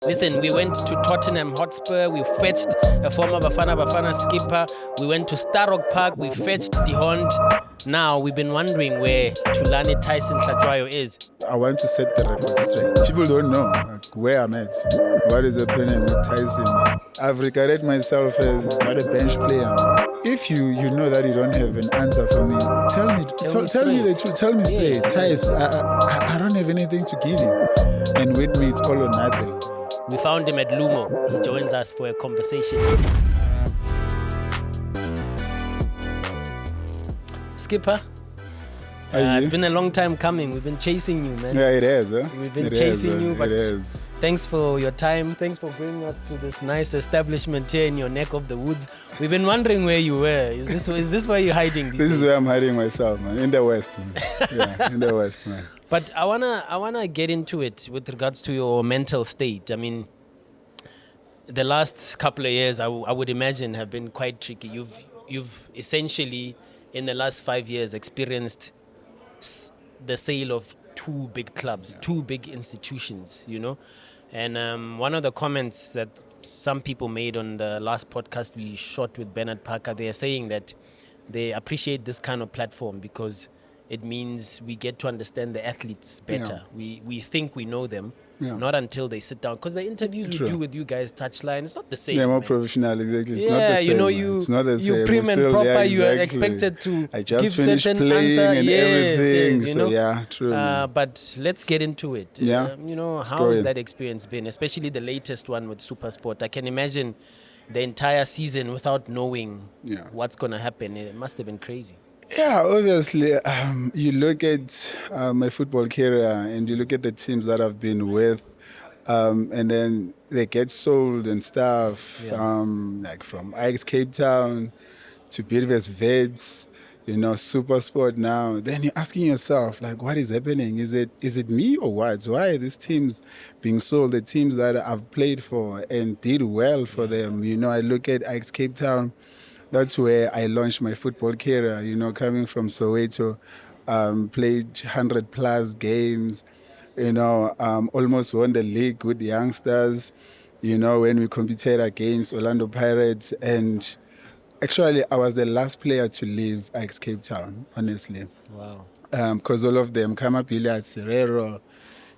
Listen, we went to Tottenham Hotspur, we fetched a former Bafana Bafana skipper, we went to Starrock Park, we fetched Dihond. Now we've been wondering where Thulani Tyson Hlatshwayo is. I want to set the record straight. People don't know where I'm at, what is happening with Tyson. I've regarded myself as not a bench player. If you know that you don't have an answer for me, tell me the truth. Tell me straight. Tyce, I don't have anything to give you. And with me, it's all or nothing. We found him at Lumo. He joins us for a conversation. Skipper, it's been a long time coming. We've been chasing you, man. Yeah, it is. Huh? We've been chasing you, but thanks for your time. Thanks for bringing us to this nice establishment here in your neck of the woods. We've been wondering where you were. Is this where you're hiding? This is where I'm hiding myself, man. In the West, man. Yeah, in the West, man. But I wanna get into it with regards to your mental state. I mean, the last couple of years, I would imagine, have been quite tricky. You've essentially, in the last 5 years, experienced the sale of two big clubs, two big institutions, you know. And one of the comments that some people made on the last podcast we shot with Bernard Parker, they are saying that they appreciate this kind of platform because it means we get to understand the athletes better. Yeah. We think we know them, not until they sit down. Because the interviews we do with you guys, touchline, it's not the same. They're more professional, exactly. It's not the same. You know, it's not the same. You prim and proper, exactly. You are expected to I just give finished certain playing answer. and everything. You so know? yeah, true. But let's get into it. Yeah. You know, how's that experience been? Especially the latest one with SuperSport. I can imagine the entire season without knowing what's going to happen. It must have been crazy. Yeah, obviously, you look at my football career and you look at the teams that I've been with, and then they get sold and stuff, like from Ajax Cape Town to Bidvest, Wits, you know, SuperSport now. Then you're asking yourself, like, what is happening? Is it me or what? Why are these teams being sold? The teams that I've played for and did well for them. You know, I look at Ajax Cape Town. That's where I launched my football career, you know, coming from Soweto, played 100+ games, you know, almost won the league with the youngsters, you know, when we competed against Orlando Pirates. And actually, I was the last player to leave Ajax Cape Town, honestly. Wow. Because all of them, Kamapila, Serero,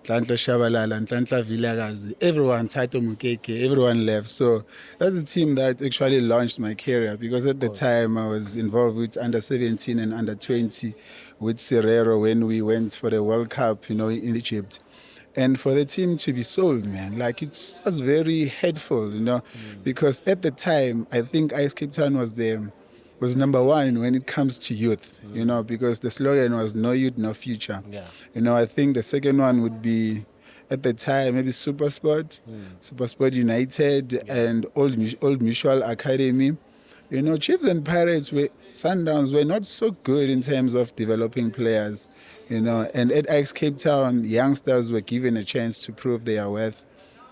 Tlantla Shabalala, Tlantla Villagazi, everyone, Tato Mukeke, everyone left. So that's the team that actually launched my career, because at the time I was involved with under 17 and under 20 with Serero when we went for the World Cup, you know, in Egypt. And for the team to be sold, man, like it was very hurtful, you know, because at the time I think Ajax Cape Town was number one when it comes to youth, you know, because the slogan was no youth, no future. Yeah. You know, I think the second one would be, at the time, maybe SuperSport, SuperSport United, and Old Mutual Academy. You know, Chiefs and Pirates, Sundowns were not so good in terms of developing players, you know, and at Ajax Cape Town, youngsters were given a chance to prove their worth.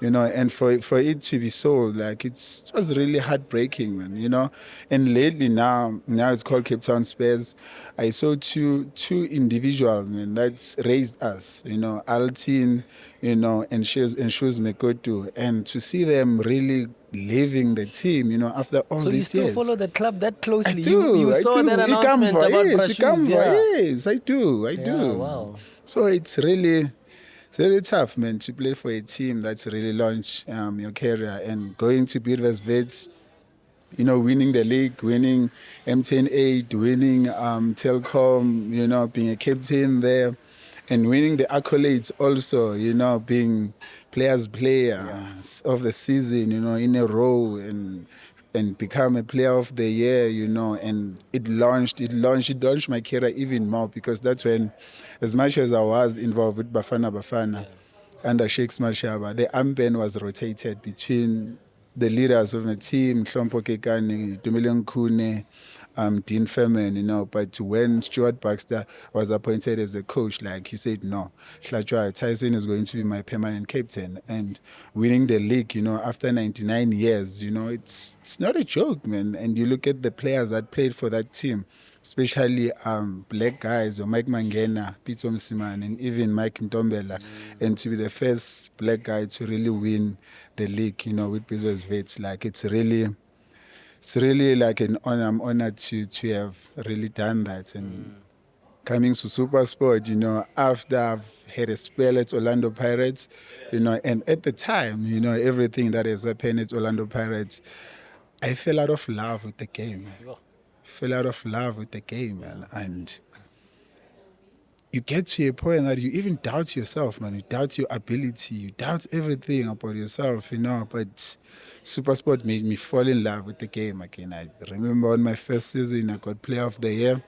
You know, and for it to be sold, like it was really heartbreaking, man. You know, and lately now it's called Cape Town Spurs. I saw two individuals, man, that's raised us. You know, Altin, you know, and Shoes Mekotu, and to see them really leaving the team, you know, after all these years. So you still follow the club that closely? I do. You saw that announcement about Shoes? Yes, I do. Wow. So it's really tough, man, to play for a team that's really launched your career and going to Bidvest Wits, you know, winning the league, winning M10-8, winning Telkom, you know, being a captain there, and winning the accolades also, you know, being players' player of the season, you know, in a row, and become a player of the year, you know, and it launched my career even more, because that's when, as much as I was involved with Bafana under Sheikh Mashaba, the armband was rotated between the leaders of the team, Hlompo Kekane, Dumile Nkune, Dean Furman, you know, but when Stuart Baxter was appointed as a coach, like he said, no, Hlatshwayo, Tyson is going to be my permanent captain. And winning the league, you know, after 99 years, you know, it's not a joke, man. And you look at the players that played for that team, especially black guys or Mike Mangena, Pito Msimane, and even Mike Ntombela, and to be the first black guy to really win the league, with Bidvest Wits. Like it's really like an honor. I'm honored to have really done that. And coming to SuperSport, after I've had a spell at Orlando Pirates, and at the time, everything that has happened at Orlando Pirates, I fell out of love with the game. Fell out of love with the game, man. And you get to a point that you even doubt yourself, man. You doubt your ability. You doubt everything about yourself, But SuperSport made me fall in love with the game again. I remember on my first season, I got Player of the Year.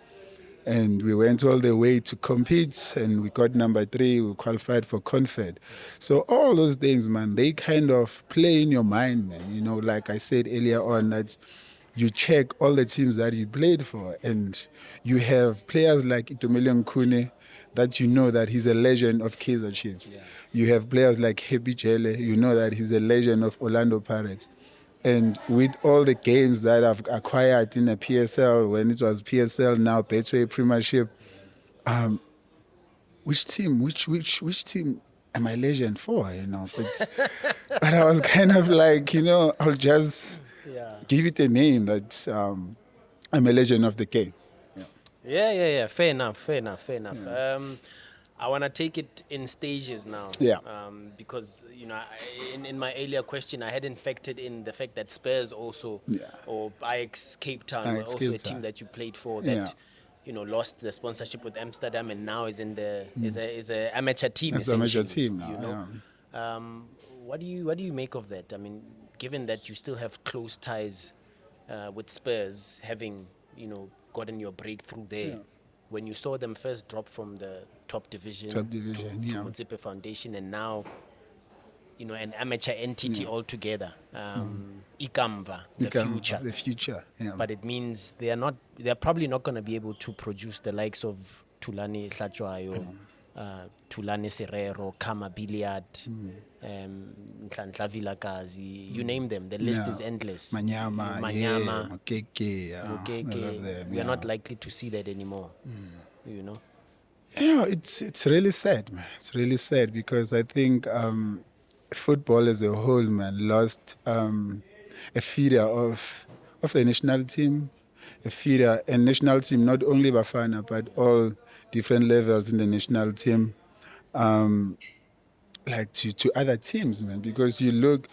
And we went all the way to compete, and we got number 3. We qualified for Confed. So all those things, man, they kind of play in your mind, man. Like I said earlier on, that you check all the teams that you played for, and you have players like Itumeleng Khune, that that he's a legend of Kaizer Chiefs. Yeah. You have players like Happy Jele, that he's a legend of Orlando Pirates. And with all the games that I've acquired in the PSL, when it was PSL, now Betway Premiership, which team am I legend for? But I was kind of like, I'll just give it a name that I'm a legend of the game. Yeah. Fair enough. Yeah. I want to take it in stages now. Yeah. Because, in my earlier question, I hadn't factored in the fact that Spurs also, or Ajax Cape Town, were also a team that you played for that, lost the sponsorship with Amsterdam and now is in the is a amateur team. It's an amateur team now. What do you make of that? I mean, given that you still have close ties with Spurs, having gotten your breakthrough there. Yeah. When you saw them first drop from the top division to Motsepe Foundation, and now, an amateur entity altogether, Ikamva, the future. Yeah. But it means they're probably not going to be able to produce the likes of Thulani Hlatshwayo, Thulani Serero, Kama Billiard, Nhlanhla Vilakazi, you name them. The list is endless. Manyama, Mokeke. I love them. We are not likely to see that anymore. It's really sad, man. It's really sad because I think football as a whole, man, lost a feeder of the national team, a national team, not only Bafana, but all different levels in the national team, like to other teams, man. Because you look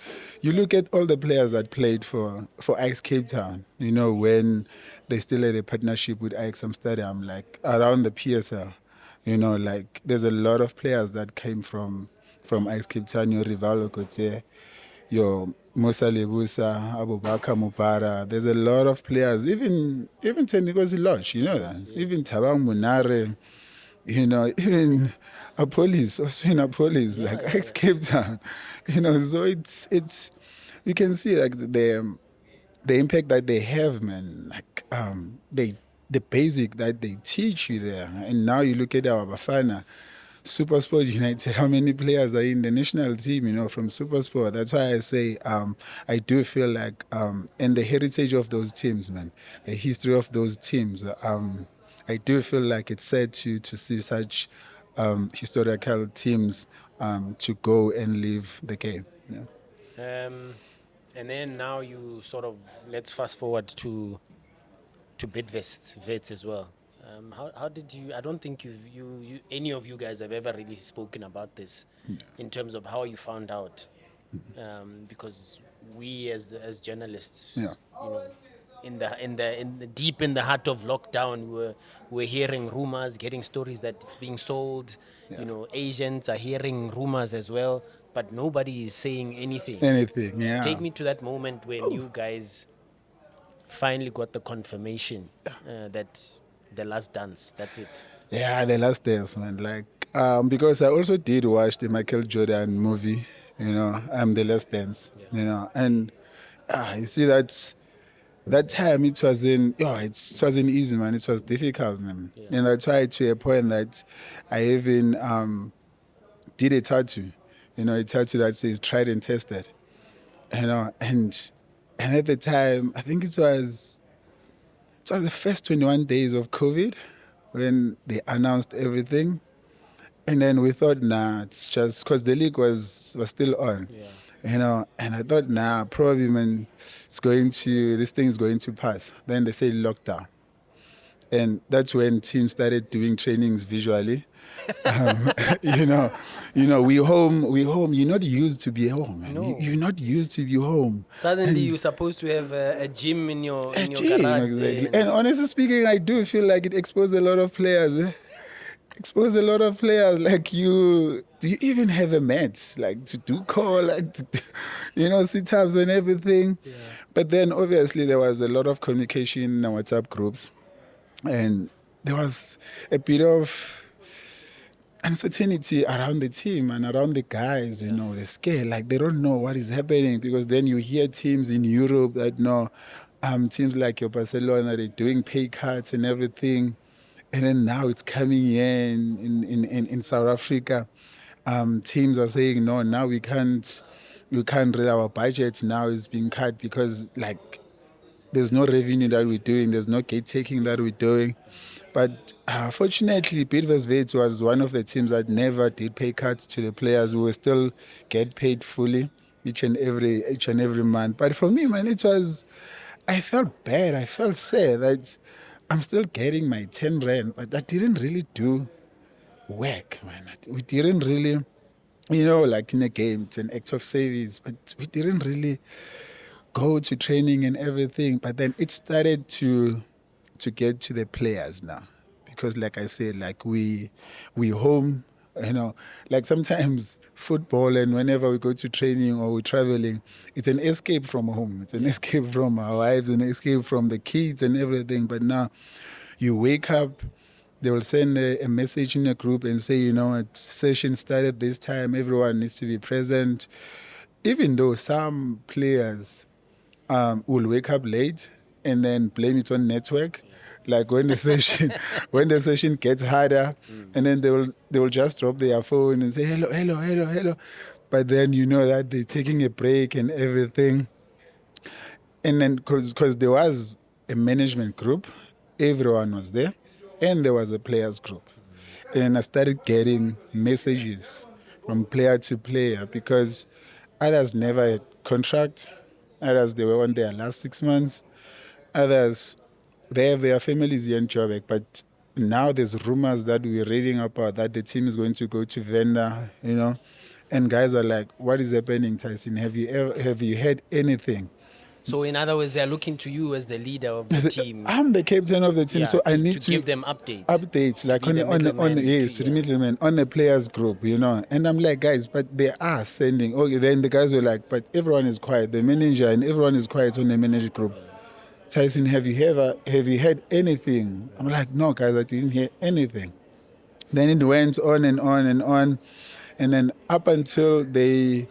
at all the players that played for Ajax Cape Town, when they still had a partnership with Ajax Amsterdam, like around the PSL, like there's a lot of players that came from Ajax Cape Town, your Rivaldo Kote, your Musa Lebusa, Abubakar Mupara. There's a lot of players, even Tenikosi Lodge, that. Even Tabang Munare, even also in Apolis, like Ajax Cape Town. So it's you can see like the impact that they have, man. Like the basic that they teach you there. And now you look at our Bafana, SuperSport United, how many players are in the national team, from SuperSport. That's why I say I do feel like, and the heritage of those teams, man, the history of those teams, I do feel like it's sad to see such historical teams to go and leave the game. Yeah. And then now you sort of, let's fast forward to Bidvest Wits as well. How did you? I don't think any of you guys have ever really spoken about this in terms of how you found out, because we as journalists, in the deep in the heart of lockdown, we're hearing rumors, getting stories that it's being sold. Yeah. Agents are hearing rumors as well, but nobody is saying anything. Yeah. Take me to that moment when you guys finally got the confirmation that the last dance, that's it. Yeah, the last dance, man. Like, because I also did watch the Michael Jordan movie, The Last Dance, and you see that time it wasn't easy, man. It was difficult, man. Yeah. And I tried to a point that I even did a tattoo, a tattoo that says tried and tested, and at the time I think it was it was the first 21 days of COVID when they announced everything. And then we thought, nah, it's just because the league was still on. Yeah. You know, and I thought, nah, probably man, this thing is going to pass. Then they said lockdown. And that's when teams started doing trainings visually. Um, you know, we home. You're not used to be home, man. No. You're not used to be home. Suddenly, you're supposed to have a gym in your Gym, garage. exactly. There. And honestly speaking, I do feel like it exposed a lot of players. Exposed a lot of players. Like do you even have a mat like to do core, like sit-ups and everything? Yeah. But then obviously there was a lot of communication in our WhatsApp groups. And there was a bit of uncertainty around the team and around the guys, they're scared. Like they don't know what is happening because then you hear teams in Europe that teams like your Barcelona, they're doing pay cuts and everything. And then now it's coming in South Africa. Teams are saying, no, now we can't really, our budget now is being cut because like there's no revenue that we're doing. There's no gate taking that we're doing. But fortunately, Bidvest was one of the teams that never did pay cuts to the players. We will still get paid fully each and every month. But for me, man, I felt bad. I felt sad that I'm still getting my 10 rand, but that didn't really do work, man. We didn't really, like in a game, it's an act of service, but we didn't really go to training and everything. But then it started to get to the players now, because like I said, like we home, like sometimes football and whenever we go to training or we're traveling, it's an escape from home. It's an escape from our wives, an escape from the kids and everything. But now you wake up, they will send a message in a group and say, a session started this time, everyone needs to be present. Even though some players will wake up late and then blame it on network. Like when the session gets harder, and then they will just drop their phone and say hello. But then you know that they're taking a break and everything. And then because there was a management group, everyone was there, and there was a players group. And then I started getting messages from player to player because others never had contract. Others, they were on their last 6 months. Others, they have their families here in Joburg. But now there's rumors that we're reading about that the team is going to go to Venda, And guys are like, what is happening, Tyson? Have you heard anything? So in other words, they're looking to you as the leader of the team. I'm the captain of the team, so I need to give them updates. Updates, like on the middleman, on the players group, And I'm like, guys, but they are sending. Okay, then the guys were like, but everyone is quiet. The manager and everyone is quiet on the manager group. Tyson, have you heard anything? I'm like, no, guys, I didn't hear anything. Then it went on and on and on, and then up until they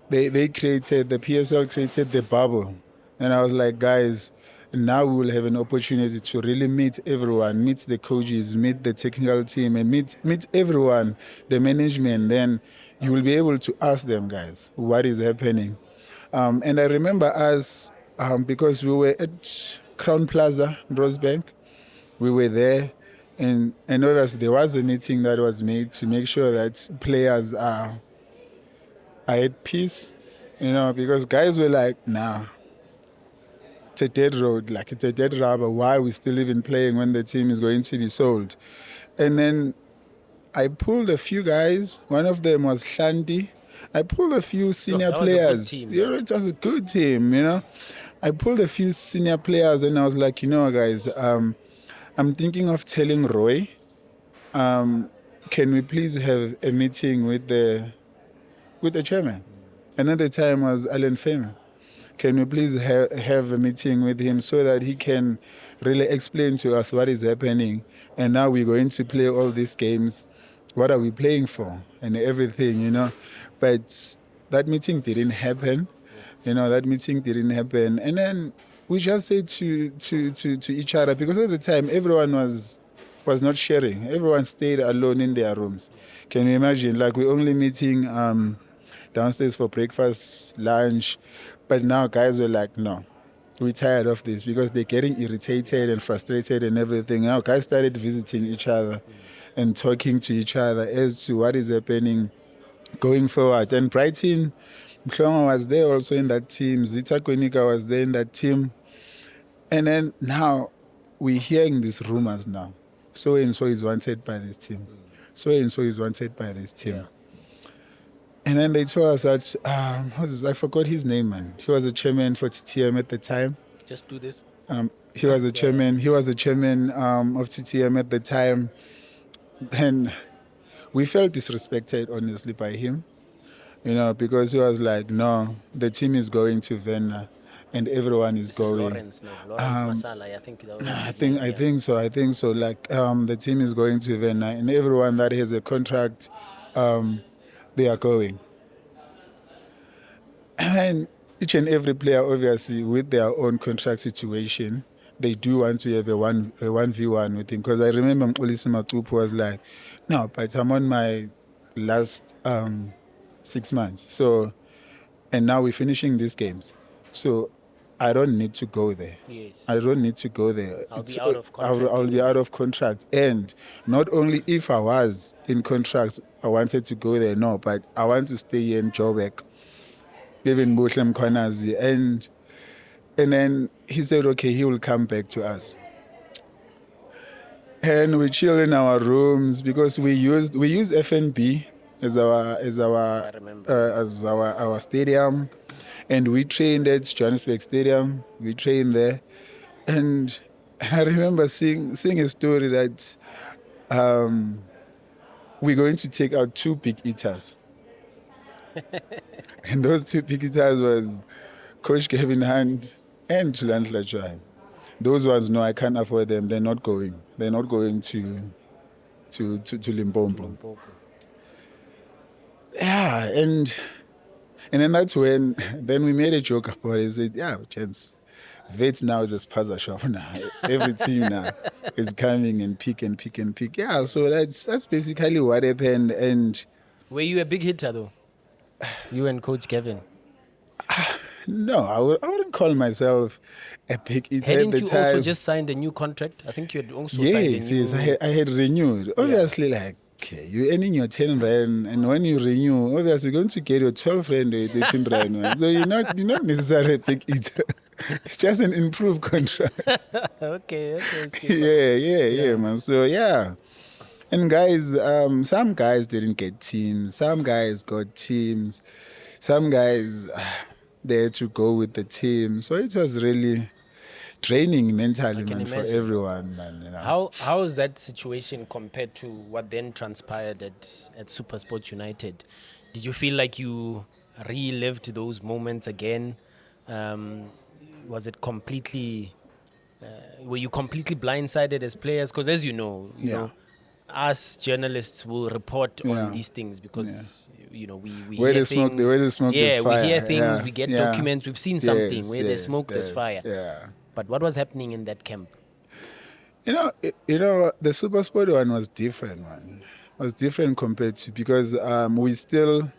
created, the PSL created the bubble. And I was like, guys, now we will have an opportunity to really meet everyone, meet the coaches, meet the technical team, and meet everyone, the management. Then you will be able to ask them, guys, what is happening. And I remember us, because we were at Crown Plaza, Rosebank, we were there. And obviously there was a meeting that was made to make sure that players are at peace, because guys were like, nah, it's a dead road, like it's a dead rubber. Why are we still even playing when the team is going to be sold? And then I pulled a few guys. One of them was Shanti. I pulled a few senior players. It was a good team, I pulled a few senior players and I was like, guys, I'm thinking of telling Roy, can we please have a meeting with the chairman? Another time was Alan Fame. Can we please have a meeting with him so that he can really explain to us what is happening? And now we're going to play all these games. What are we playing for? And everything, But that meeting didn't happen. That meeting didn't happen. And then we just said to each other, because at the time everyone was not sharing. Everyone stayed alone in their rooms. Can you imagine? Like we're only meeting downstairs for breakfast, lunch. But now guys were like, no, we're tired of this because they're getting irritated and frustrated and everything. Now guys started visiting each other and talking to each other as to what is happening going forward. And Brighton, Mhlongo was there also in that team. Zita Koenika was there in that team. And then now we're hearing these rumors now. So and so is wanted by this team. So and so is wanted by this team. Yeah. And then they told us that I forgot his name, man. He was a chairman for TTM at the time. Just do this. He was a chairman. He was a chairman of TTM at the time. And we felt disrespected, honestly, by him. You know, because he was like, no, the team is going to Vienna and everyone is This going. is Lawrence now. Lawrence Masala. I think that was I his think name, I yeah. think so. I think so. Like the team is going to Vienna, and everyone that has a contract, they are going. And each and every player, obviously, with their own contract situation, they do want to have a 1v1 with him. Because I remember Mxolisi Matupu was like, no, but I'm on my last 6 months. So, and now we're finishing these games. So I don't need to go there. Yes. I don't need to go there. I'll be out of contract I'll be out of contract. And not only if I was in contract, I wanted to go there, no, but I want to stay here in Joburg, even Bushlem Kwanazi. And then he said, okay, he will come back to us. And we chill in our rooms because we used FNB as our I remember. as our stadium, and we trained at Johannesburg Stadium. We trained there, and I remember seeing a story that we're going to take out 2 big eaters, and those 2 big eaters was Coach Kevin Hunt and Hlatshwayo. Those ones, no, I can't afford them. They're not going. They're not going to Limpopo. Yeah, and then that's when then we made a joke about it. I said, yeah, gents, Wits now is a spaza shop now. Every team now is coming and pick and pick and pick. Yeah, so that's basically what happened. And Were you a big hitter though? You and Coach Kevin. no, I wouldn't call myself a big eater Hadn't at the you time. also just signed a new contract? I think you had also signed a new... Yes, I had renewed. Obviously, like, okay, you're earning your 10 rand, and when you renew, obviously you're going to get your 12 rand or 13 rand. So you're not necessarily a big eater. It's just an improved contract. okay. Skipper. Yeah, man. So, yeah. And guys, some guys didn't get teams. Some guys got teams. Some guys, they had to go with the team. So it was really draining mentally, man, for imagine. everyone, man. You know? How is that situation compared to what then transpired at SuperSport United? Did you feel like you relived those moments again? Was it completely... were you completely blindsided as players? Because as you know, us journalists will report on these things because you know we where hear the smoke, things. where the smoke, there's fire. We hear things, Yeah, we get yeah. documents, we've seen something. Where there's smoke, there's yes, fire. Yeah. But what was happening in that camp? You know, the SuperSport one was different, man. It was different compared to because we still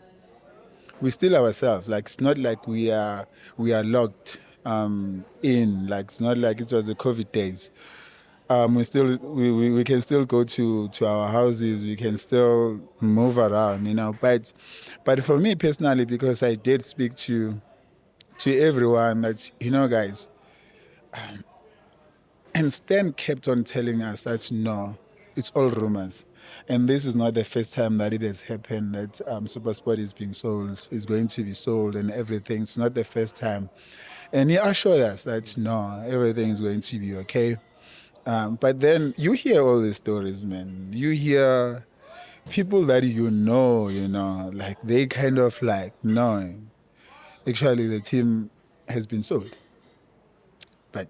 ourselves. Like it's not like we are locked in. Like it's not like it was the COVID days. We can still go to our houses. We can still move around, you know. But for me personally, because I did speak to everyone, that guys. And Stan kept on telling us that no, it's all rumors. And this is not the first time that it has happened that SuperSport is being sold, is going to be sold and everything. It's not the first time. And he assured us that no, everything is going to be okay. But then you hear all these stories, man. You hear people that you know, like they kind of like, no, actually the team has been sold. But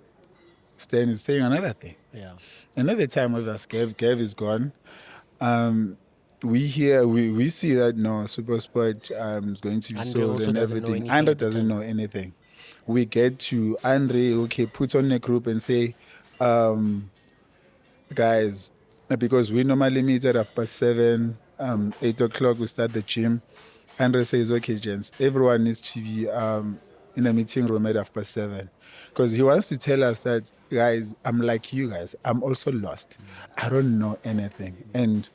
Stan is saying another thing. Yeah. Another time with us, Gav is gone. We see that no, SuperSport is going to be Andre sold also and doesn't know everything. anything Andre at the doesn't time. know anything. We get to Andre, okay, put on a group and say, guys, because we normally meet at 7:30, 8 o'clock, we start the gym. Andre says, okay, gents, everyone needs to be in the meeting room at 7:30, because he wants to tell us that, guys, I'm like you guys. I'm also lost. I don't know anything, and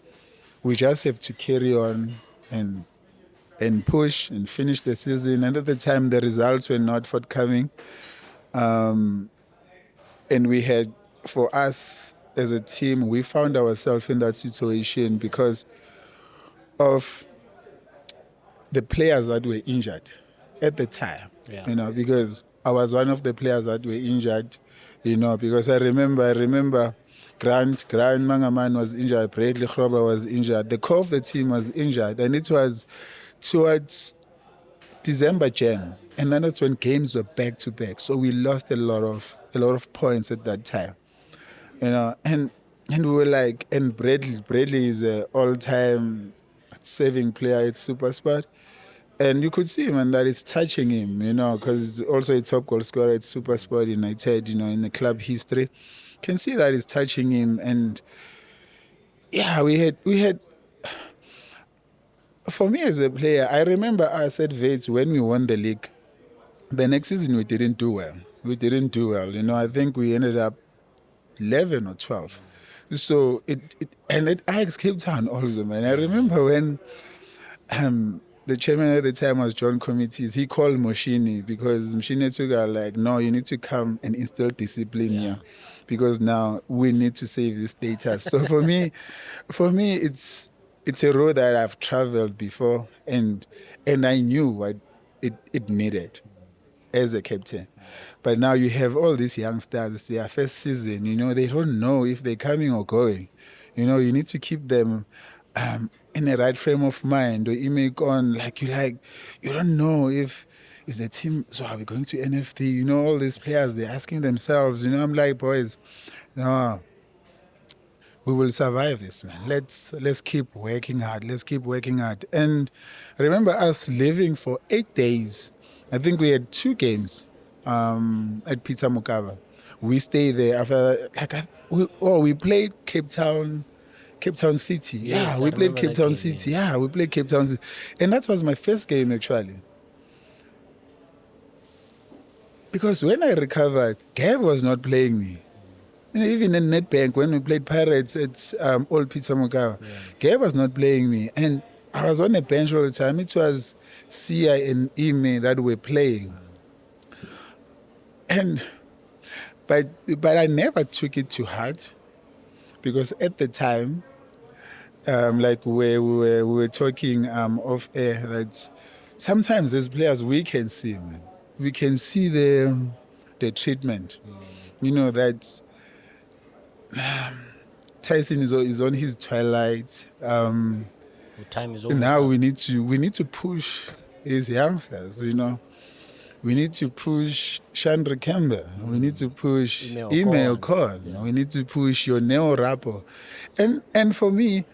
we just have to carry on and push and finish the season. And at the time, the results were not forthcoming, and we had, for us as a team, we found ourselves in that situation because of the players that were injured at the time. Yeah. You know, because I was one of the players that were injured. You know, because I remember Grant Mangaman was injured, Bradley Grober was injured, the core of the team was injured, and it was towards December, Jan, and then that's when games were back to back. So we lost a lot of points at that time. You know, and we were like, and Bradley is an all-time saving player at SuperSport. And you could see, man, that it's touching him, you know, because he's also a top goal scorer at SuperSport United, you know, in the club history. Can see that it's touching him. And yeah, we had, for me as a player, I remember us at Wits when we won the league. The next season we didn't do well. You know, I think we ended up 11 or 12. So and at Ajax Cape Town also, man. I remember when the chairman at the time was John Committees. He called Moshini because Moshini took her like, no, you need to come and instill discipline here, because now we need to save this status. So for me, it's a road that I've traveled before, and I knew what it needed as a captain. But now you have all these youngsters, it's their first season, you know, they don't know if they're coming or going. You know, you need to keep them in a right frame of mind, or you make on you don't know if is the team, so are we going to NFT? You know, all these players, they're asking themselves, you know, I'm like, boys, no, we will survive this, man. Let's keep working hard. And remember us living for 8 days. I think we had 2 games at Peter Mokaba. We stayed there after we played Cape Town City. Yes, We I played remember Cape that Town game, City. yeah. We played Cape Town City. And that was my first game actually. Because when I recovered, Gav was not playing me. You know, even in Nedbank, when we played Pirates, it's old Peter Mokaba. Gav was not playing me. And I was on the bench all the time. It was Sia and Ime that were playing. But I never took it to heart, because at the time, like we were talking off air, that sometimes as players we can see, man, we can see the treatment. You know that Tyson is on his twilight. The time is almost Now up. we need to push his youngsters. You know, we need to push Chandra Kemba. We need to push Ime Okon. We need to push your Neo Rapo. And for me,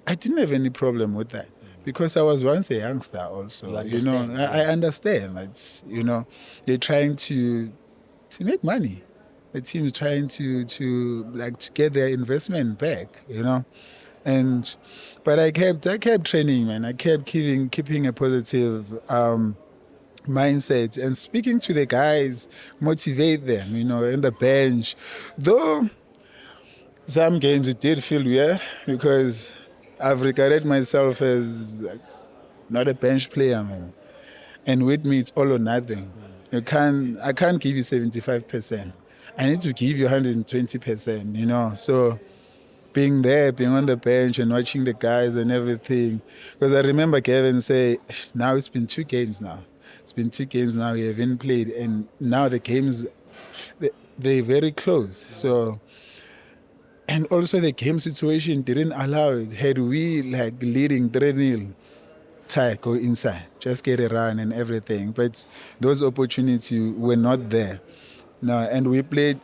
I didn't have any problem with that, because I was once a youngster also. You understand, I understand that, you know, they're trying to make money. The team's trying to get their investment back, you know. But I kept training, man. I kept keeping a positive mindset and speaking to the guys, motivate them, you know, in the bench. Though some games it did feel weird, because I've regarded myself as not a bench player, man. And with me, it's all or nothing. I can't give you 75%. I need to give you 120%, you know. So being there, being on the bench and watching the guys and everything. Because I remember Kevin say, now it's been 2 games now. We haven't played. And now the games, they're very close. So, and also the game situation didn't allow it. Had we leading 3-0, tie, go inside, just get a run and everything. But those opportunities were not there. No, and we played,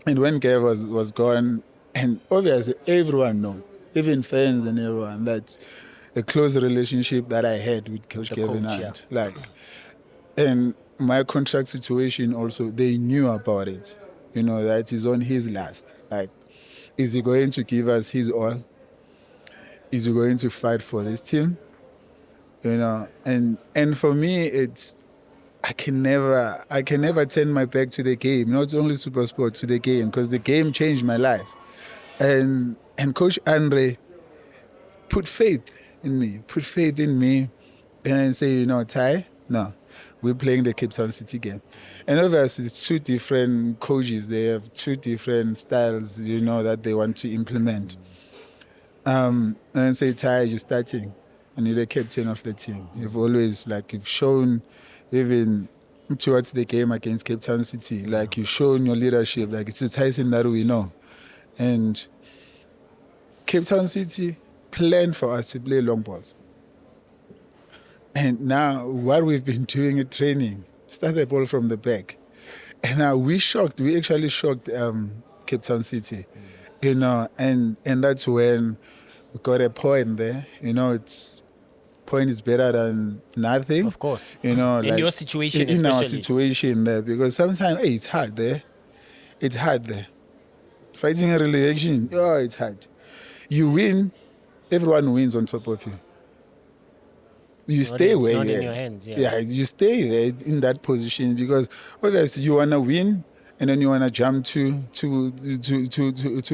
and when Gav was gone, and obviously everyone knows, even fans and everyone, that's a close relationship that I had with Coach Kevin Hunt. And my contract situation also, they knew about it. You know, that he's on his last. Is he going to give us his all? Is he going to fight for this team? You know, and for me, it's I can never turn my back to the game, not only SuperSport, to the game, because the game changed my life. And Coach Andre put faith in me, and then say, you know, Ty, no, we're playing the Cape Town City game. And obviously, it's two different coaches. They have two different styles, you know, that they want to implement. And then say, Ty, you're starting, and you're the captain of the team. You've always, like, you've shown, even towards the game against Cape Town City, like, you've shown your leadership. Like, it's a Tyson that we know. And Cape Town City planned for us to play long balls. And now what we've been doing in training, start the ball from the back. And now we actually shocked Cape Town City, you know, and that's when we got a point there. You know, point is better than nothing. Of course. You know, in like, your situation, in our especially. situation there, because sometimes it's hard there. It's hard there. Fighting a relegation, it's hard. You win, everyone wins on top of you. You stay where not you're in your at. hands, yeah. Yeah, you stay there in that position because obviously you wanna win and then you wanna jump to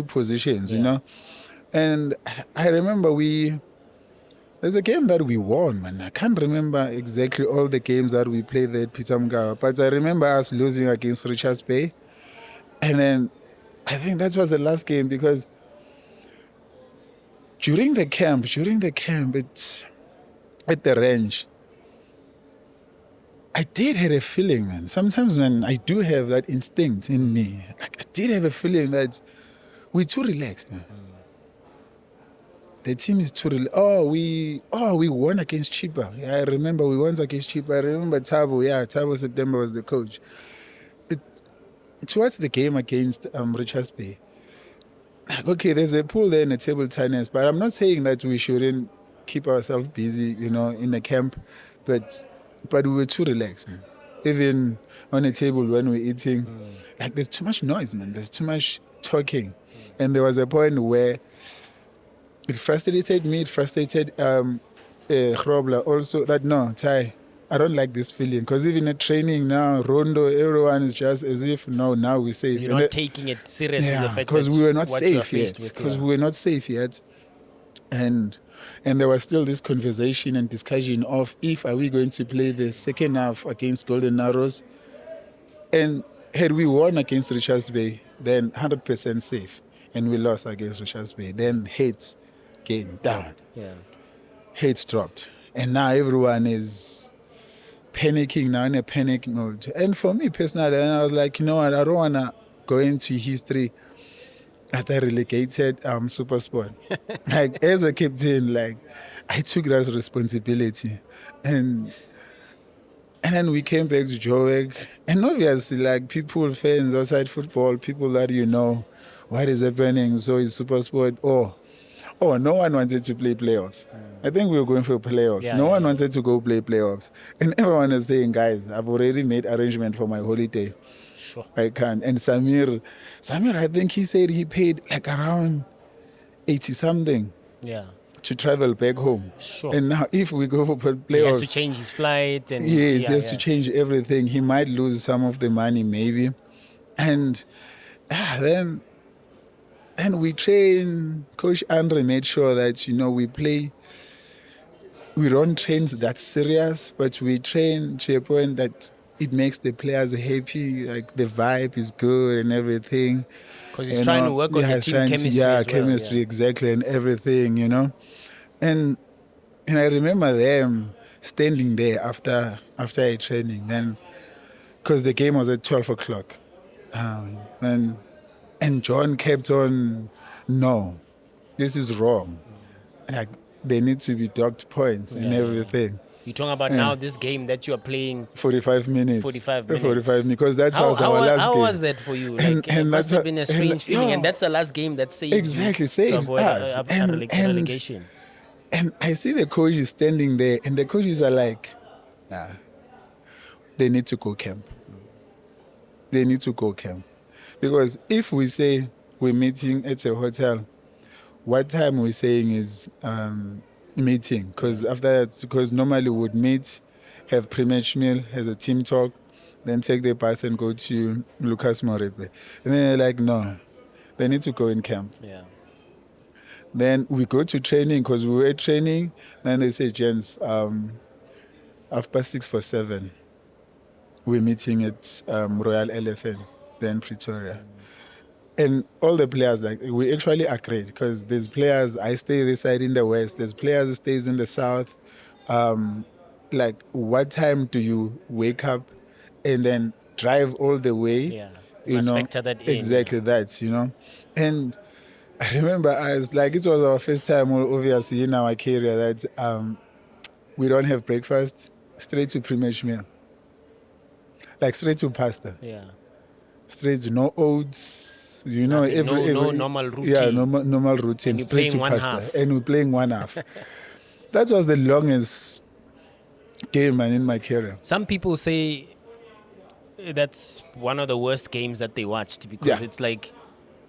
positions, you know. And I remember there's a game that we won, man. I can't remember exactly all the games that we played there at Pitamgawa, but I remember us losing against Richards Bay, and then I think that was the last game because during the camp, it's at the range, I did have a feeling, man. Sometimes, man, I do have that instinct in me. Like, I did have a feeling that we're too relaxed, man. The team is too relaxed. We won against Chiba. Yeah, I remember we won against Chiba. I remember Tabo. Yeah, Tabo September was the coach. Towards the game against Richards Bay, okay, there's a pool there in the table tennis, but I'm not saying that we shouldn't keep ourselves busy, you know, in the camp, but we were too relaxed, man. Even on the table when we're eating, like, there's too much noise, man. There's too much talking, and there was a point where it frustrated me. It frustrated Grobler also. That no, Ty, I don't like this feeling because even at training now, Rondo, everyone is just as if now we're safe. You're not taking it seriously. Yeah, the fact because that we were not what you are safe faced yet. with, Because we were not safe yet, and there was still this conversation and discussion of are we going to play the second half against Golden Arrows, and had we won against Richards Bay, then 100% safe, and we lost against Richards Bay, then heads came down. Yeah. Heads dropped, and now everyone is panicking now, in a panic mode. And for me personally, I was like, you know what, I don't want to go into history that I relegated SuperSport. Like, as a captain, like, I took that responsibility. And then we came back to Joburg. And obviously, like, people, fans outside football, people that you know, what is happening, so it's SuperSport. No one wanted to play playoffs. I think we were going for playoffs. Yeah, no one wanted to go play playoffs. And everyone is saying, guys, I've already made arrangement for my holiday. Sure. I can't. And Samir, I think he said he paid like around 80-something to travel back home. Sure. And now if we go for playoffs... He has to change his flight. And yes, he has to change everything. He might lose some of the money maybe. And then we train. Coach Andre made sure that, you know, we don't train that serious, but we train to a point that it makes the players happy, like the vibe is good and everything. Because he's trying to work on the team chemistry as well. Chemistry, exactly, and everything, you know. And I remember them standing there after a training, then, because the game was at 12 o'clock. And John kept on, no, this is wrong. Like, they need to be docked points and everything. You're talking about now this game that you are playing 45 minutes. 45 minutes. 45 minutes, because that was our last game. How was that for you? Like, it must have been a strange feeling, and that's the last game that saves exactly, saves us. Relegation. And I see the coaches standing there, and the coaches are like, nah, they need to go camp. They need to go camp. Because if we say we're meeting at a hotel, what time we're saying is meeting? Because after that, because normally we would meet have pre-match meal, has a team talk, then take their bus and go to Lucas Morepe. And then they're like, no, they need to go in camp. Yeah. Then we go to training because we were training. Then they say, gents, 6:45, we're meeting at Royal Elephant, then Pretoria. And all the players, like, we actually agreed because there's players, I stay this side in the west, there's players who stays in the south. Like, what time do you wake up and then drive all the way? Yeah. You must factor that in. Exactly that, And I remember it was our first time, obviously, in our career that we don't have breakfast, straight to pre-match meal. Like straight to pasta. Yeah. Straight to no oats, Nothing. every No normal routine. Yeah, normal routine. And you're Straight to playing one pasta. half. And we're playing one half. That was the longest game, man, in my career. Some people say that's one of the worst games that they watched because it's like,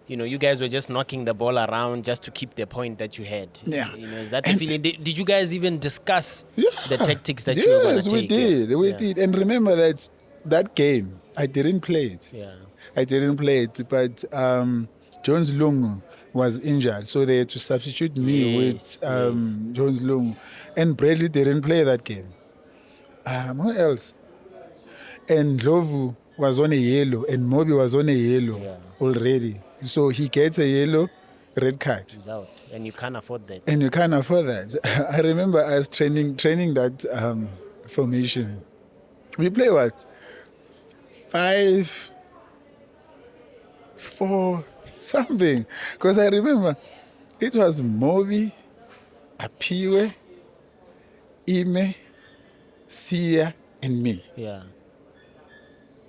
you guys were just knocking the ball around just to keep the point that you had. Yeah. Is that the feeling? Did you guys even discuss the tactics that you were going to take? Yes, we did. And remember that game, I didn't play it. Yeah. I didn't play it, but Jones Lungu was injured, so they had to substitute me with Jones Lungu. And Bradley didn't play that game. Who else? And Ndlovu was on a yellow, and Moby was on a yellow already. So he gets a yellow, red card. He's out, and you can't afford that. I remember us training that formation. We play what? 5, 4, something. Because I remember it was Moby, Apiwe, Ime, Sia, and me. Yeah.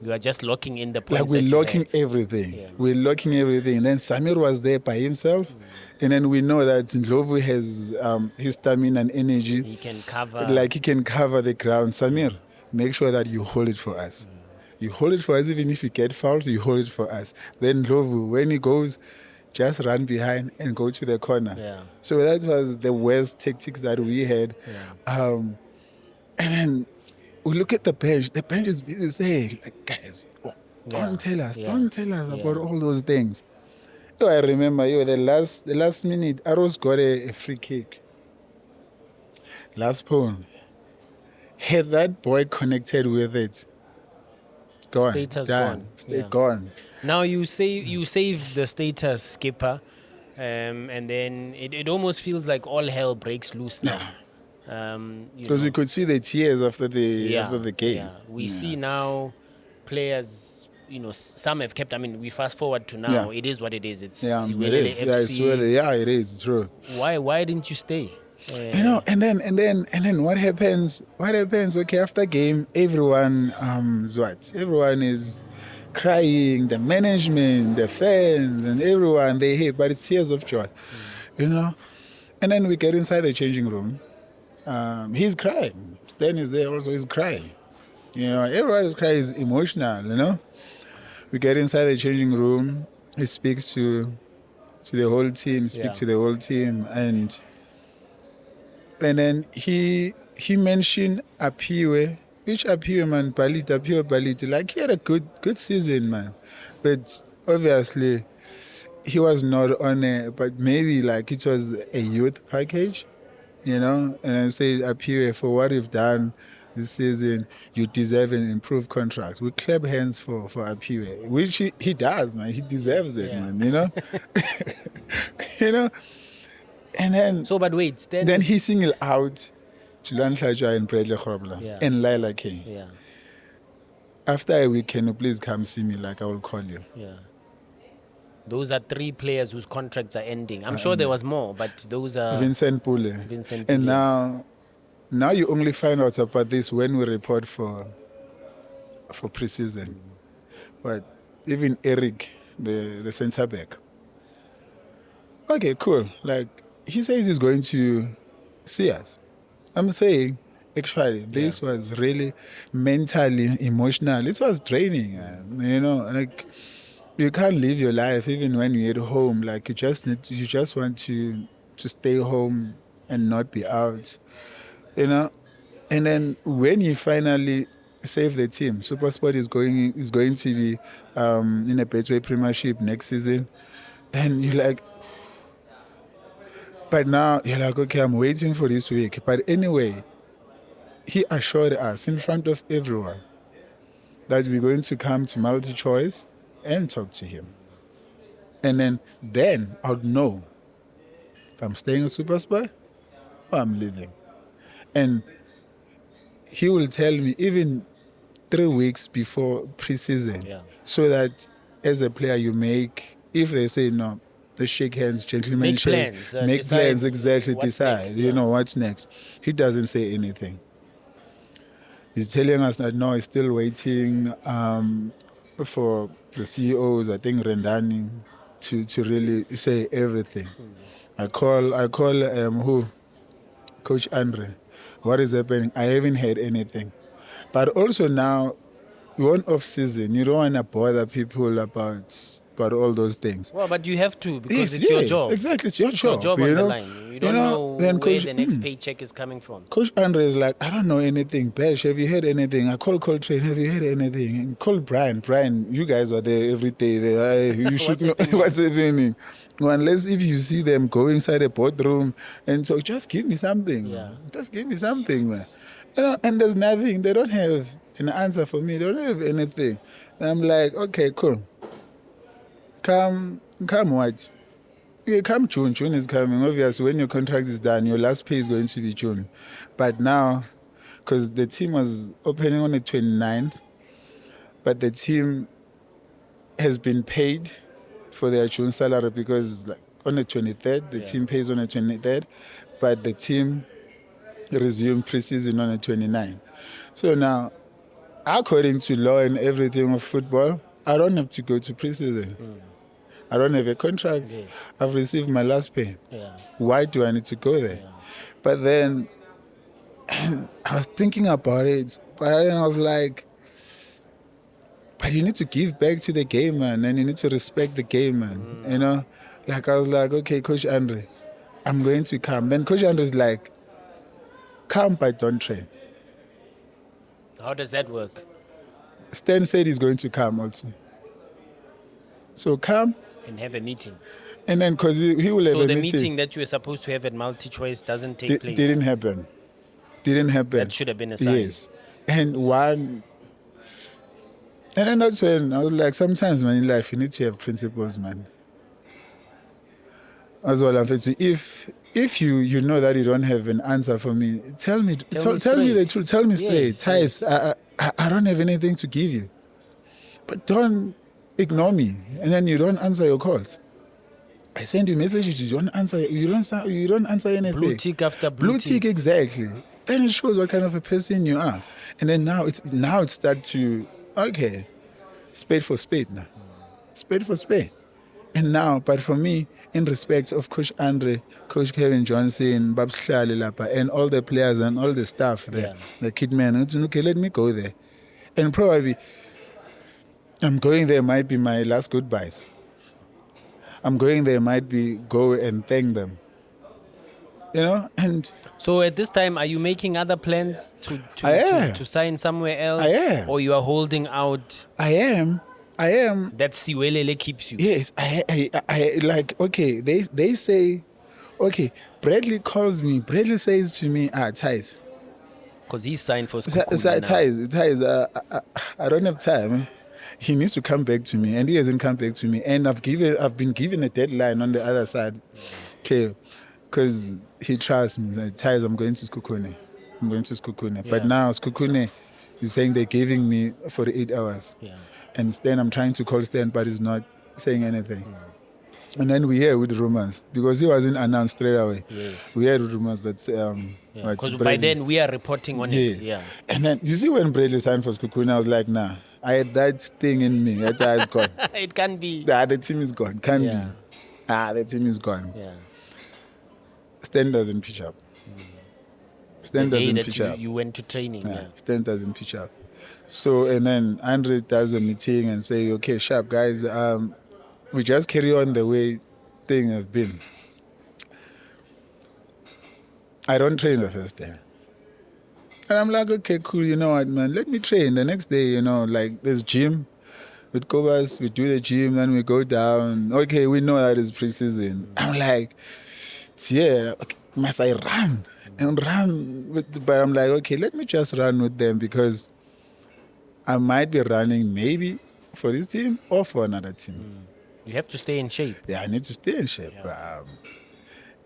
You are just locking in the points. Like we're locking everything. Yeah. We're locking everything. And then Samir was there by himself. And then we know that Ndlovu has his stamina and energy. He can cover. Like he can cover the ground. Samir, make sure that you hold it for us. You hold it for us, even if you get fouls, you hold it for us. Then Ndlovu, when he goes, just run behind and go to the corner. Yeah. So that was the worst tactics that we had. Yeah. And then we look at the bench. The bench is busy saying, like, guys, don't tell us about all those things. I remember, the last minute, Arrows got a free kick. Last pawn. Had that boy connected with it, gone. Status done. gone. Gone. Now you save the status skipper, and then it almost feels like all hell breaks loose now. Because you could see the tears after the game. Yeah. We see now players, some have kept. I mean, we fast forward to now. It is what it is. It's it is. It is true. Why didn't you stay? And then what happens? Okay, after game, everyone everyone is crying. The management, the fans, and everyone they hate, but it's tears of joy, And then we get inside the changing room. He's crying. Stan is there also. He's crying. Everyone is crying. Is emotional. We get inside the changing room. He speaks to the whole team. To the whole team, and then he mentioned Apiwe. Which Apiwe, man? Apiwe Baliti. Like he had a good season, man. But obviously he was not on but maybe like it was a youth package. And I say, Apiwe, for what you've done this season, you deserve an improved contract. We clap hands for Apiwe, which he does, man. He deserves it, man, And then... So, but wait, then he singled out Hlatshwayo and Bidvest and Lila King. Yeah. After a week, can you please come see me? Like, I will call you. Yeah. Those are 3 players whose contracts are ending. I'm sure there was more, but those are... Vincent Pule. And now you only find out about this when we report for pre-season. But even Eric, the centre back. Okay, cool. Like, he says he's going to see us. I'm saying, actually, this was really mentally, emotional. It was draining, like... You can't live your life even when you're at home. Like you just want to stay home and not be out, And then when he finally saved the team, SuperSport is going to be in a Betway Premiership next season. And you're like, but now you're like, okay, I'm waiting for this week. But anyway, he assured us in front of everyone that we're going to come to multi-choice and talk to him. And then I would know if I'm staying in SuperSport or I'm leaving. And he will tell me even 3 weeks before preseason, so that as a player you make, if they say no, let's shake hands, gentlemen, Make shake, plans, make decide plans, exactly, what's decide, next, you know, what's next. He doesn't say anything. He's telling us that no, he's still waiting for the CEOs, I think Rendani, to really say everything. I call who? Coach Andre. What is happening? I haven't heard anything. But also now, we're on off season. You don't want to bother people about all those things. Well, but you have to because Yes, it's your job. Exactly, it's your It's job. your job you on know? the line. You don't know then where Coach, the next paycheck is coming from. Coach Andre is like, I don't know anything. Bash, have you heard anything? I call Coltrane, have you heard anything? And call Brian. Brian, you guys are there every day. You should know what's happening. Unless if you see them go inside a boardroom and so just give me something. Yeah. Just give me something, man. You know, and there's nothing. They don't have an answer for me. They don't have anything. And I'm like, okay, cool. Come what? Yeah, come June. June is coming. Obviously, when your contract is done, your last pay is going to be June. But now, because the team was opening on the 29th, but the team has been paid for their June salary because like on the 23rd, the team pays on the 23rd, but the team resumed preseason on the 29th. So now, according to law and everything of football, I don't have to go to preseason. I don't have a contract. Yes. I've received my last pay. Yeah. Why do I need to go there? Yeah. But then I was thinking about it, but then I was like, but you need to give back to the game, man, and you need to respect the game, man. You know? Like, I was like, okay, Coach Andre, I'm going to come. Then Coach Andre's like, come, but don't train. How does that work? Stan said he's going to come also. So come. And have a meeting. And then, because he will have So a the meeting. meeting that you were supposed to have at multi-choice doesn't take place. Didn't happen. That should have been a sign. Yes. And then that's when I was like, sometimes, man, in life, you need to have principles, man. As well, if you know that you don't have an answer for me, tell me the truth. Tell me straight. Thais, I don't have anything to give you. But don't ignore me, and then you don't answer your calls. I send you messages, you don't answer. You don't answer anything. Blue tick after blue tick, exactly. Then it shows what kind of a person you are. And then now it starts to, okay, spade for spade now. Spade for spade. And now, but for me, in respect of Coach Andre, Coach Kevin Johnson, Babs Lapa, and all the players and all the staff there, the kid man, okay, let me go there. And probably I'm going there might be my last goodbyes. I'm going there might be go and thank them. You know? And so at this time, are you making other plans to sign somewhere else? I am. Or you are holding out? I am. That Siwelele keeps you? Yes. I like, okay, they say, okay, Bradley calls me. Bradley says to me, Thais. Because he's signed for Skukula Thais, I don't have time. He needs to come back to me, and he hasn't come back to me. And I've been given a deadline on the other side, okay, because he trusts me. He's like, Thais, I'm going to Skukune. Yeah. But now Skukune is saying they're giving me 48 hours. Yeah. And Stan, I'm trying to call Stan, but he's not saying anything. And then we hear with rumors, because he wasn't announced straight away. Yes. We heard rumors that because by then we are reporting on it. Yeah. And then you see when Bradley signed for Skukune, I was like, nah. I had that thing in me. That is gone. It can be. The team is gone. Can be. The team is gone. Yeah. Stan doesn't pitch up. Stan doesn't pitch up. You went to training. Stan doesn't pitch up. So, and then Andre does a meeting and say, okay, sharp guys, we just carry on the way things have been. I don't train the first day. And I'm like, okay, cool, you know what, man, let me train. The next day, you know, like there's gym with Kobas, we do the gym, then we go down. Okay, we know that it's preseason. I'm like, yeah, okay, must I run? And run with, but I'm like, okay, let me just run with them because I might be running maybe for this team or for another team. You have to stay in shape. Yeah, I need to stay in shape. Yeah.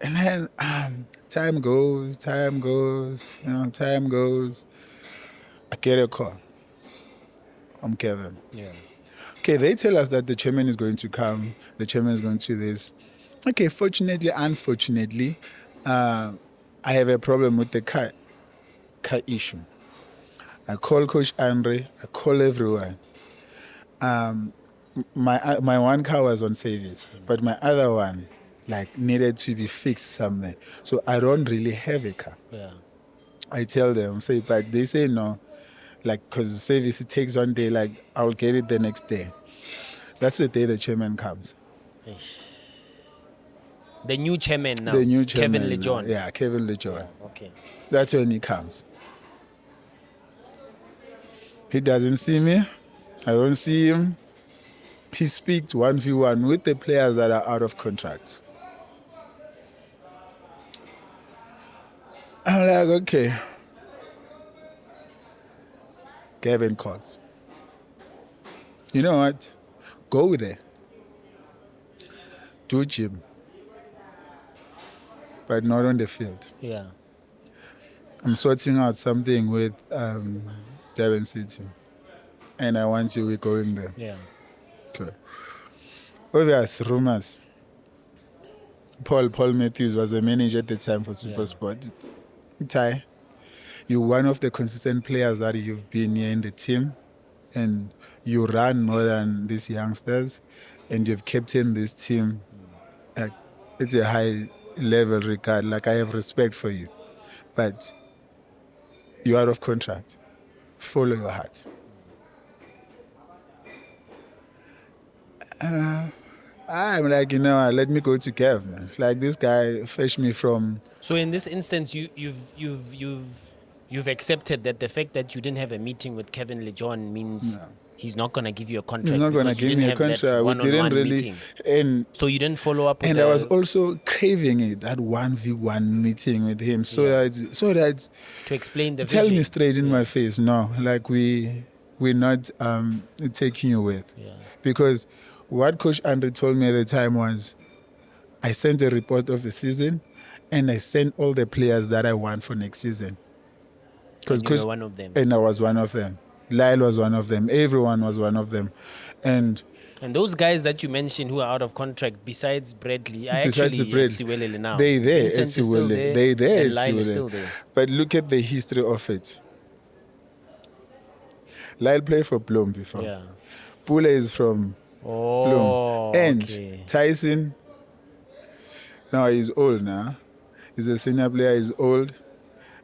And then time goes, you know, time goes. I get a call from Kevin. Yeah. Okay, they tell us that the chairman is going to come, the chairman is going to this. Okay, fortunately, unfortunately, I have a problem with the car issue. I call Coach Andre, I call everyone. My one car was on service, but my other one like needed to be fixed somewhere. So I don't really have a car. Yeah. I tell them, say, but they say no, like because the service it takes 1 day, like I'll get it the next day. That's the day the chairman comes. The new chairman now. The new chairman, Kevin Lejon. yeah, Kevin Lejon. Okay. That's when he comes. He doesn't see me. I don't see him. He speaks 1v1 with the players that are out of contract. I'm like, okay. Kevin calls. You know what? Go there. Do gym. But not on the field. Yeah. I'm sorting out something with Devon City. And I want you, we're going there. Yeah. Okay. Obvious rumors. Paul Matthews was a manager at the time for SuperSport. Ty, you're one of the consistent players that you've been here in the team, and you run more than these youngsters, and you've captained this team. Like, it's a high level regard. Like, I have respect for you, but you're out of contract. Follow your heart. I'm like, you know, let me go to Kev, man. Like, this guy fetched me from. So in this instance, you've accepted that the fact that you didn't have a meeting with Kevin Lejon means he's not gonna give you a contract. He's not going to because you give me a didn't have that contract. We one-on-one didn't really. meeting. And So you didn't follow up. With and I was also craving it, that 1v1 meeting with him, so that to explain the tell vision. me straight in my face, no, like we're not taking you with. Yeah. Because what Coach Andre told me at the time was, I sent a report of the season, and I sent all the players that I want for next season. And you were one of them. And I was one of them. Lyle was one of them. Everyone was one of them. And those guys that you mentioned who are out of contract, besides Bradley, are besides actually Brad, at Siwelele now. they there at Vincent is still Siwelele. They there and at Lyle is Siwelele. still there. But look at the history of it. Lyle played for Bloem before. Yeah. Pule is from Oh, Bloem. And okay. Tyson, now he's old now. He's a senior player, he's old.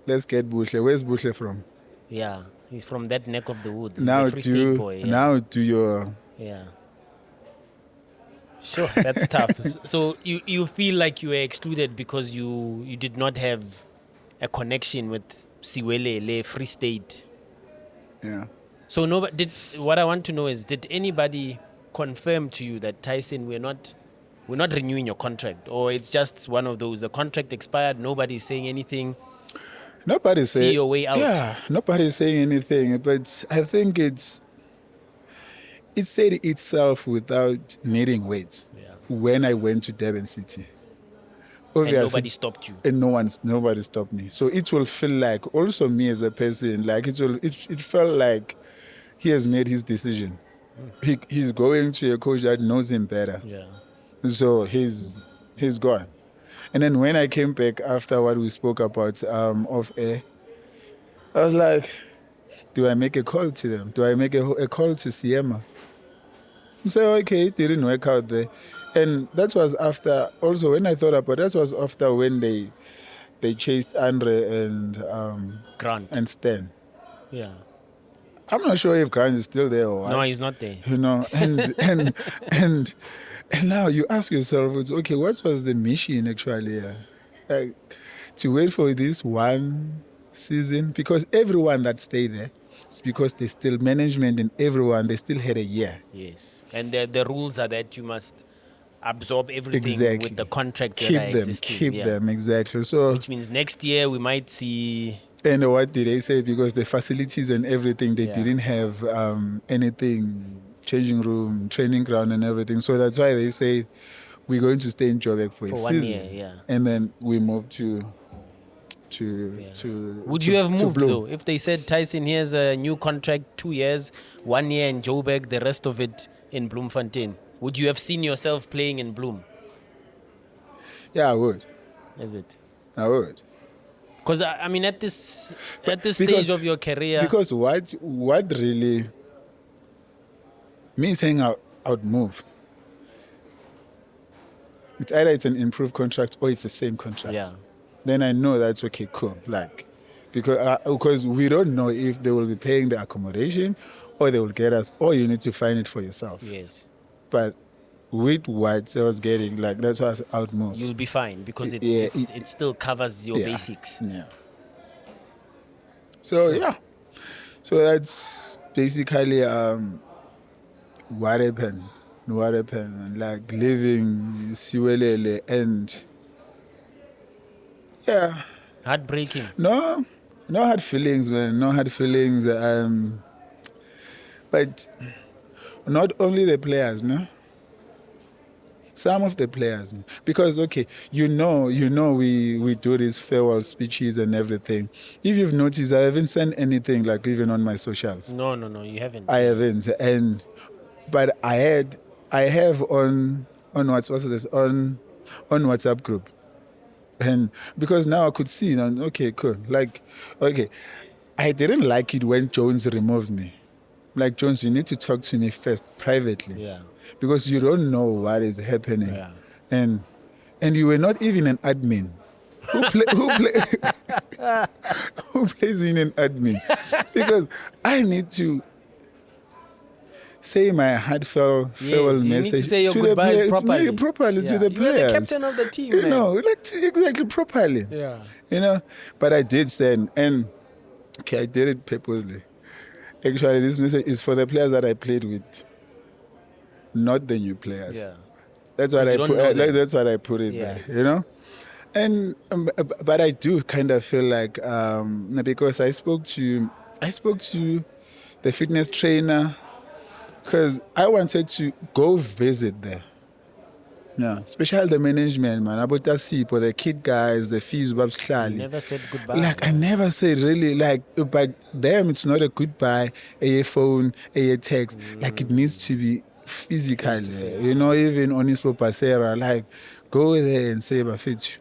Let's get Bushle. Where's Bushle from? Yeah, he's from that neck of the woods. He's Now a Free State boy. Yeah. now do your Yeah. Sure, that's tough. So you feel like you were excluded because you did not have a connection with Siwelele, Free State. yeah. So what I want to know is, did anybody confirm to you that Tyson, we're not renewing your contract, or it's just one of those, the contract expired, nobody's saying anything? Nobody's saying. See your way out. Yeah, nobody's saying anything. But I think it said itself without needing words. Yeah. When I went to Durban City, And obviously, nobody stopped you. and nobody stopped me. So it will feel like also me as a person, like it felt like he has made his decision. He's going to a coach that knows him better. Yeah. So he's gone. And then when I came back after what we spoke about off air, I was like, do I make a call to them? Do I make a call to Siema? So okay, it didn't work out there. And that was after, also when I thought about it, that was after when they chased Andre and Grant. and Stan. Yeah. I'm not sure if Grant is still there or what. No, he's not there. You know, and now you ask yourself, it's okay, what was the mission actually? Like, to wait for this one season, because everyone that stayed there, it's because they still management and everyone, they still had a year. Yes. And the rules are that you must absorb everything Exactly. with the contracts that are existing. Keep yeah. them, exactly. So, Which means next year we might see. and what did they say? Because the facilities and everything, they Yeah. didn't have anything, changing room, training ground and everything. So that's why they say we're going to stay in Joburg for a 1 season. year, yeah. And then we move to Would you have moved Bloem. though if they said, Tyson, here's a new contract, 2 years, 1 year in Joburg, the rest of it in Bloemfontein? Would you have seen yourself playing in Bloem? Yeah, I would. Is it? I would. Because I mean, at this Because- stage of your career, Because what really me saying I would move. It's either it's an improved contract or it's the same contract. Yeah. Then I know that's okay, cool. Like, because we don't know if they will be paying the accommodation or they will get us, or you need to find it for yourself. yes, But with what I was getting, like that's why I would move. you'll be fine because Yeah, it still covers your Yeah. basics. Yeah. So yeah. So that's basically what happened. What happened. Like living Siwelele and yeah. Heartbreaking. No hard feelings, man. No hard feelings. But not only the players, no? Some of the players, because okay, we do these farewell speeches and everything. If you've noticed, I haven't sent anything like even on my socials. No, you haven't. I haven't, but I have on WhatsApp group, and because now I could see, okay, cool, like okay, I didn't like it when Jones removed me. Like Jones, you need to talk to me first privately. Yeah. Because you don't know what is happening. Yeah. And you were not even an admin. Who plays in an admin? Because I need to say my heartfelt farewell you message need to say your the goodbyes players, properly. properly to the You're the players. captain of the team, You man. know, like exactly properly. Yeah. You know, but I did send, and okay, I did it purposely. Actually, this message is for the players that I played with, not the new players. Yeah. That's what 'Cause I you don't put. know them. That's what I put it Yeah. there. You know, and but I do kind of feel like because I spoke to the fitness trainer because I wanted to go visit there. Yeah, especially the management, man. About the Sipo, the kid guys, the fees, You never said goodbye. like I never said really like, but them it's not a goodbye, a phone, a text. Like it needs to be physical. Face to face. You know, even on Ispo Pasera, like go there and say, Bafit,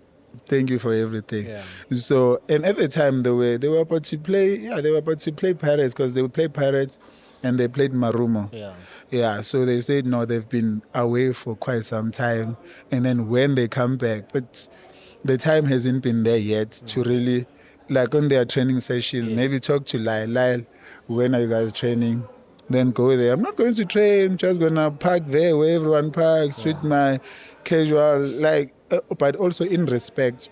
thank you for everything. Yeah. So and at the time they were about to play. Yeah, they were about to play Pirates because they would play Pirates, and they played Marumo. Yeah. Yeah, so they said no, they've been away for quite some time, and then when they come back, but the time hasn't been there yet to really, like on their training sessions, Yes. maybe talk to Lyle, when are you guys training? Then go there. I'm not going to train, just gonna park there where everyone parks with my casual, like, but also in respect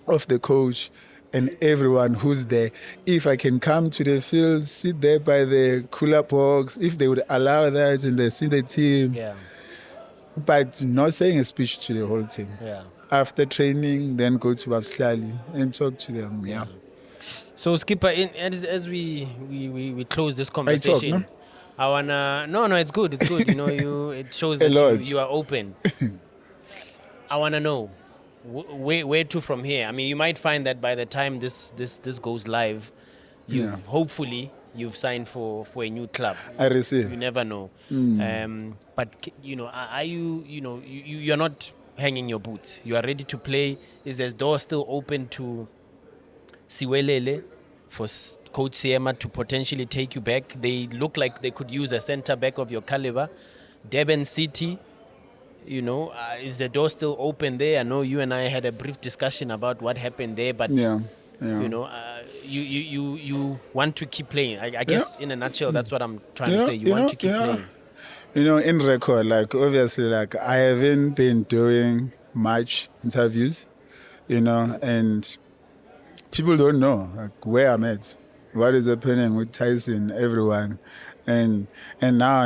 of the coach and everyone who's there. If I can come to the field, sit there by the cooler box, if they would allow that and they see the team, Yeah. but not saying a speech to the whole team. Yeah. After training, then go to Babslali and talk to them. Yeah. So Skipper, as we close this conversation, no? I wanna no, it's good. You know, it shows A that lot. you are open. I wanna know where to from here. I mean, you might find that by the time this goes live, hopefully you've signed for a new club. I receive. You never know. But you know, are you're not hanging your boots. You are ready to play. Is the door still open to Siwelele for Coach Siema to potentially take you back? They look like they could use a centre back of your caliber. Durban City, is the door still open there? I know you and I had a brief discussion about what happened there, but you want to keep playing. I guess in a nutshell, that's what I'm trying to say. You want to keep playing. You know, in record, like obviously, like I haven't been doing much interviews, and people don't know like, where I'm at, what is happening with Tyson, everyone, and now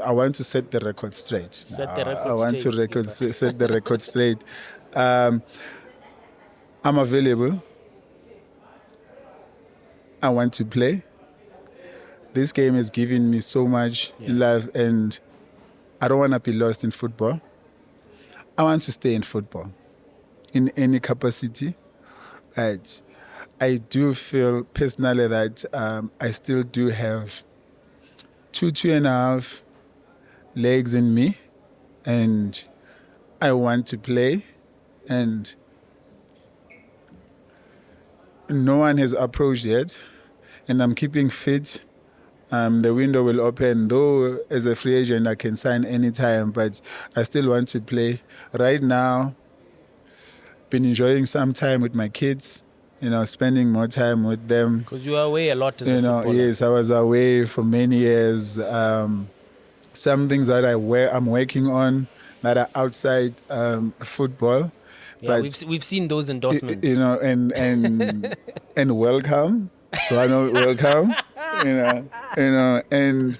I want to set the record straight. Set the record I want straight, to set the record straight. I'm available. I want to play. This game has given me so much love, and I don't want to be lost in football. I want to stay in football in any capacity. Right. I do feel personally that I still do have 2.5 legs in me, and I want to play, and no one has approached yet, and I'm keeping fit. The window will open, though as a free agent I can sign anytime, but I still want to play. Right now, been enjoying some time with my kids, spending more time with them. Because you are away a lot as a footballer. Yes, I was away for many years. Some things that I'm working on that are outside football. Yeah, but we've seen those endorsements. And welcome. So I know welcome. And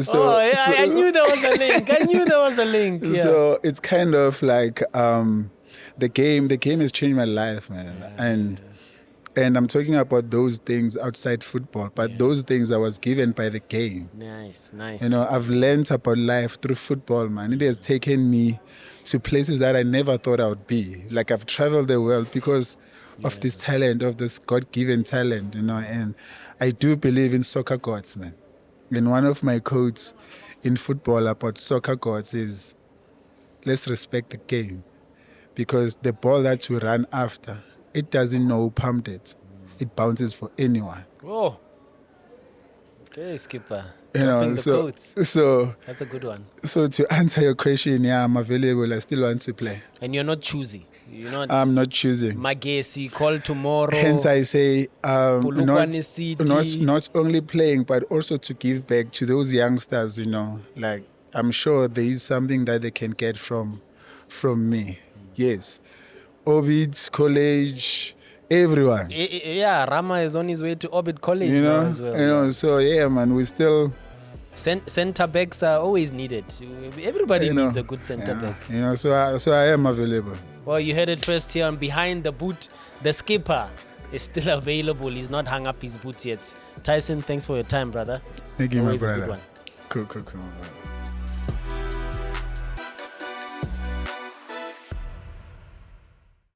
so. Oh yeah, I knew there was a link. Yeah. So it's kind of like the game has changed my life, man. And I'm talking about those things outside football, but those things I was given by the game. Nice. I've learned about life through football, man. It has taken me to places that I never thought I would be. Like I've traveled the world because of this talent, of this God-given talent, and I do believe in soccer gods, man. And one of my quotes in football about soccer gods is, let's respect the game. Because the ball that you run after, it doesn't know who pumped it. It bounces for anyone. Oh. Okay, skipper. So that's a good one. So to answer your question, I'm available. I still want to play. And you're not choosy. I'm not choosing. Magesi, call tomorrow. Hence I say City. not only playing, but also to give back to those youngsters, like I'm sure there is something that they can get from me. Yes. Orbit, college, everyone. Yeah, Rama is on his way to Orbit College now as well. So man, we still... Centre backs are always needed. Everybody needs a good centre back. So I am available. Well, you heard it first here on Behind the Boot. The skipper is still available. He's not hung up his boots yet. Tyson, thanks for your time, brother. Thank you, always my a good brother. one. Cool, my brother.